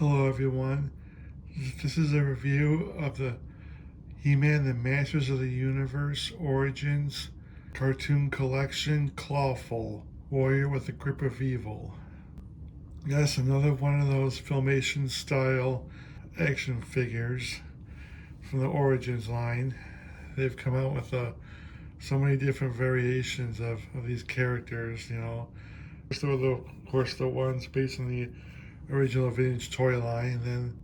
Hello everyone, this is a review of the He-Man the Masters of the Universe Origins cartoon collection Clawful, Warrior with a Grip of Evil. Yes, another one of those Filmation style action figures from the Origins line. They've come out with so many different variations of these characters, you know. First, there were of course the ones based on the original vintage toy line, and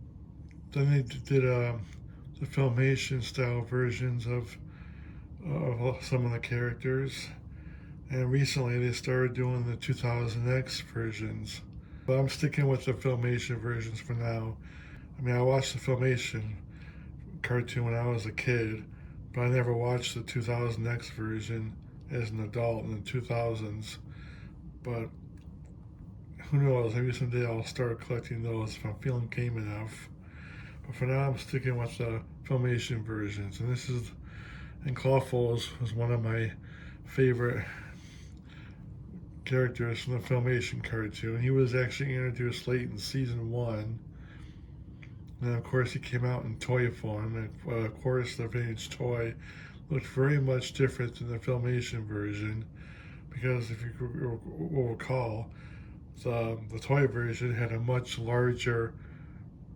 then they did the Filmation style versions of some of the characters, and recently they started doing the 2000X versions. But I'm sticking with the Filmation versions for now. I mean, I watched the Filmation cartoon when I was a kid, but I never watched the 2000X version as an adult in the 2000s. But who knows, maybe someday I'll start collecting those if I'm feeling game enough. But for now, I'm sticking with the Filmation versions, and Clawful was one of my favorite characters from the Filmation cartoon. He was actually introduced late in season 1, and of course he came out in toy form, and of course the vintage toy looked very much different than the Filmation version, because if you will recall, the toy version had a much larger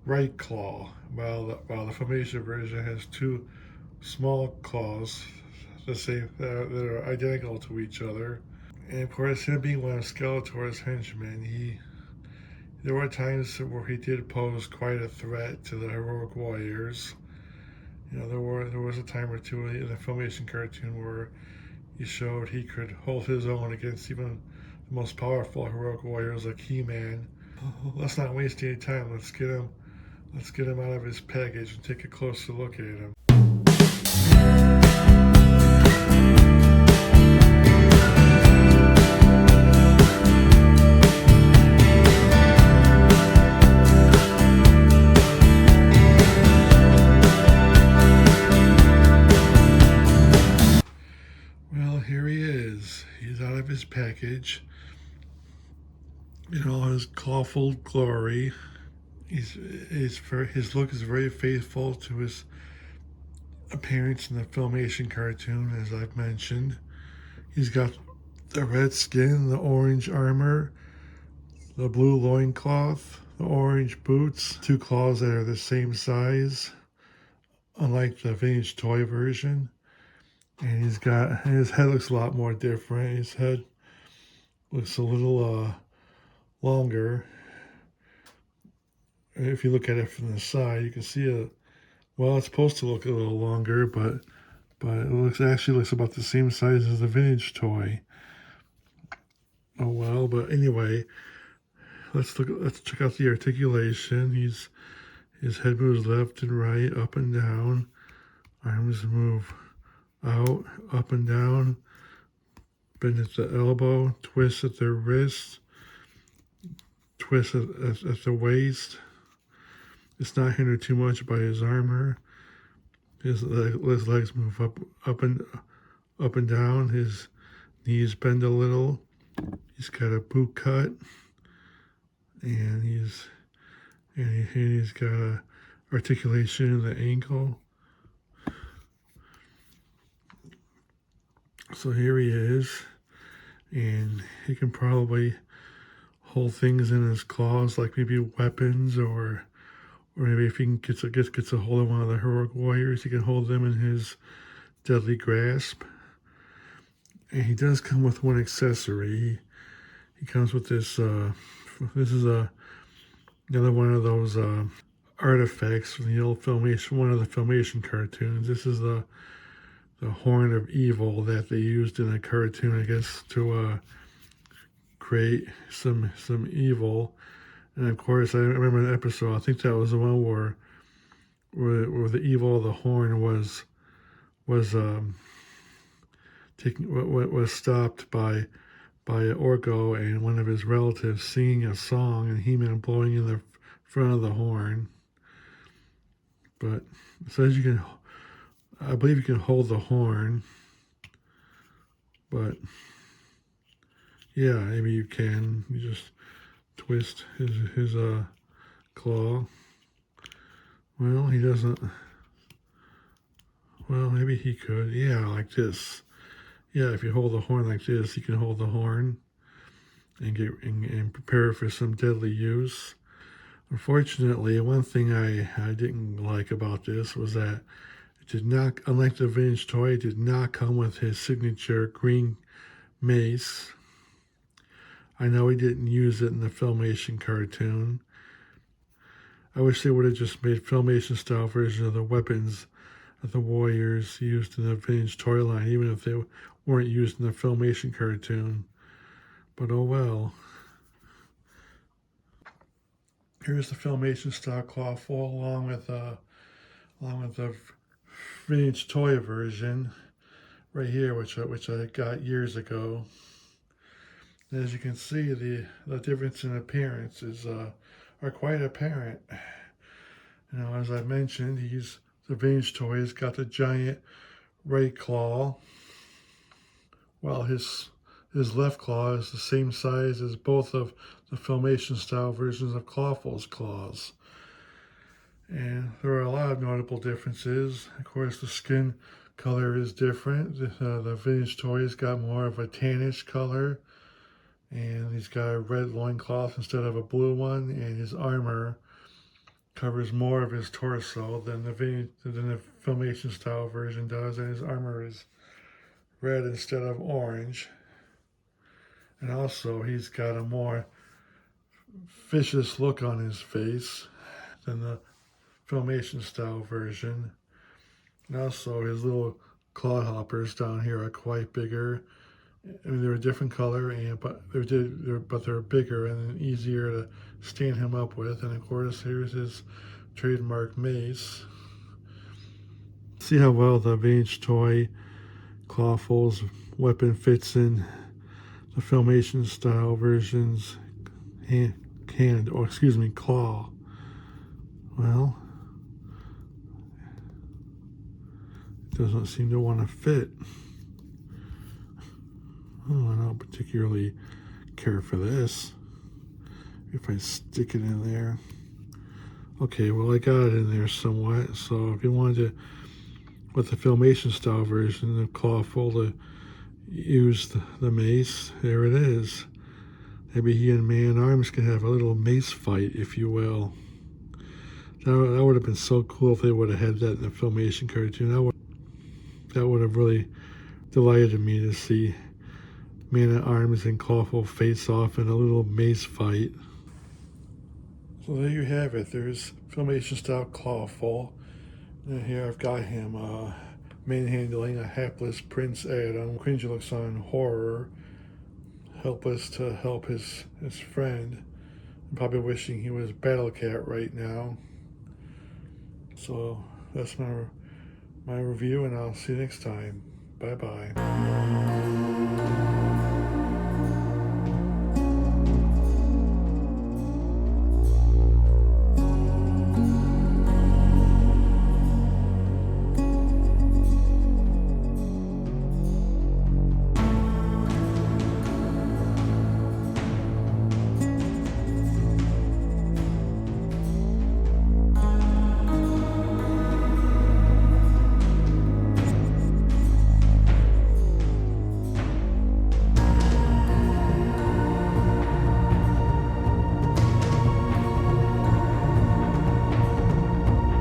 right claw, while the Filmation version has two small claws, the same that are identical to each other. And of course, him being one of Skeletor's henchmen, there were times where he did pose quite a threat to the heroic warriors. You know, there was a time or two in the Filmation cartoon where he showed he could hold his own against even the most powerful heroic warriors like He-Man. Let's not waste any time. Let's get him out of his package and take a closer look at him. Well, here he is. He's out of his package in all his clawful glory. His look is very faithful to his appearance in the Filmation cartoon, as I've mentioned. He's got the red skin, the orange armor, the blue loincloth, the orange boots, two claws that are the same size, unlike the vintage toy version. And his head looks a lot more different. His head looks a little longer. If you look at it from the side, you can see it's supposed to look a little longer, but it actually looks about the same size as the vintage toy. Oh well, but anyway, let's check out the articulation. His head moves left and right, up and down. Arms move out, up and down. Bend at the elbow, twist at the wrist, twist at the waist. It's not hindered too much by his armor. His legs move up and down. His knees bend a little. He's got a boot cut, and he's got a articulation in the ankle. So here he is, and he can probably hold things in his claws, like maybe weapons, or maybe if he gets a hold of one of the heroic warriors, he can hold them in his deadly grasp. And he does come with one accessory. He comes with this. This is another one of those artifacts from the old Filmation, one of the Filmation cartoons. This is the horn of evil that they used in a cartoon, I guess, to create some evil. And of course, I remember an episode, I think that was the one where the evil of the horn was stopped by Orko and one of his relatives singing a song, and He-Man blowing in the front of the horn. But it says I believe you can hold the horn, but yeah, maybe you can. You just twist his claw. Well, he doesn't. Well, maybe he could. Yeah, like this. Yeah, if you hold the horn like this, you can hold the horn and and prepare for some deadly use. Unfortunately, one thing I didn't like about this was that it did not, unlike the vintage toy, it did not come with his signature green mace. I know he didn't use it in the Filmation cartoon. I wish they would have just made Filmation style version of the weapons that the warriors used in the vintage toy line, even if they weren't used in the Filmation cartoon. But oh well. Here's the Filmation style Clawful along with the vintage toy version right here, which I got years ago. And as you can see, the difference in appearance is are quite apparent. You know, as I mentioned, the vintage toy has got the giant right claw, while his left claw is the same size as both of the Filmation style versions of Clawful's claws. And there are a lot of notable differences. Of course, the skin color is different. The vintage toy's got more of a tannish color, and he's got a red loincloth instead of a blue one, and his armor covers more of his torso than the Filmation style version does, and his armor is red instead of orange. And also, he's got a more vicious look on his face than the Filmation style version. And also, his little claw hoppers down here are quite bigger. I mean, they're a different color, but they're bigger and easier to stand him up with. And of course, here's his trademark mace. See how well the vintage toy Clawful's weapon fits in the Filmation style version's claw. Well, it doesn't seem to want to fit. Oh, I don't particularly care for this. If I stick it in there. Okay, well, I got it in there somewhat. So if you wanted to, with the Filmation style version of Clawful, to use the mace, there it is. Maybe he and Man-Arms could have a little mace fight, if you will. That would have been so cool if they would have had that in the Filmation cartoon. That would have really delighted me to see Man-at-Arms and Clawful face off in a little mace fight. So there you have it. There's Filmation style Clawful. And here I've got him manhandling a hapless Prince Adam. Cringe looks on horror, helpless to help his friend. Probably wishing he was Battle Cat right now. So that's my review, and I'll see you next time. Bye-bye.